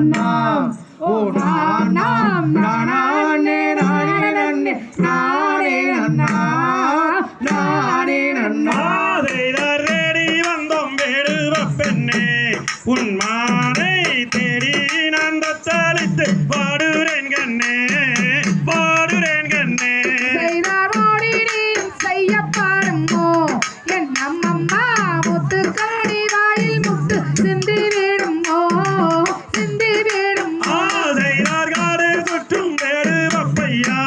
நாம் ஓ நாம் நானே நானே நன்னே நானே நன்னா நானே நன்னா தேடி வந்தோம் வேடுவ பெண்ணே உன் மானை தேடி நான் தத்தளித்து பாடுறேன் கண்ணே பாடுறேன் கண்ணே செய்தாரோடி நீ செய்யப்பாடுமோ என் அம்மம்மா முத்து காடி வாயில் முத்து சிந்தி விடுமோ சிந்தி விடுமோ செய்தார் காடு சுற்றும் வேடுவ பையா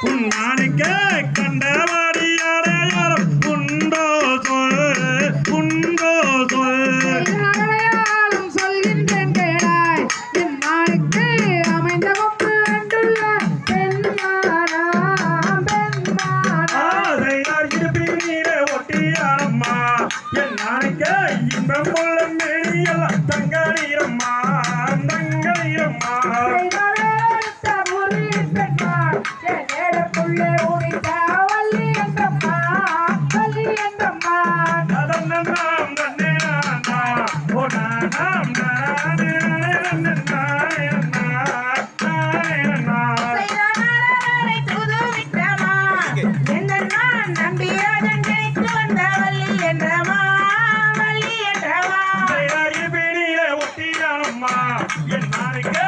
உன் மாணிக்க கண்டவாடி அடையாளம் உண்டோ சொல் உண்டோ சொல் அடையாளம் சொல்கின்றேன் கேளாய் என் மானுக்கு அமைந்த கொப்பு கண்டுள்ள பெண்மானாம் பெண்மானா செய்தார் இடுப்பினீரே ஒட்டியாரம்மா என் நாளைக்க இன்பம் கொள்ள மேடியெல்லாம் தங்கடீரம்மா தங்கடீரம்மா என் நாளைக்க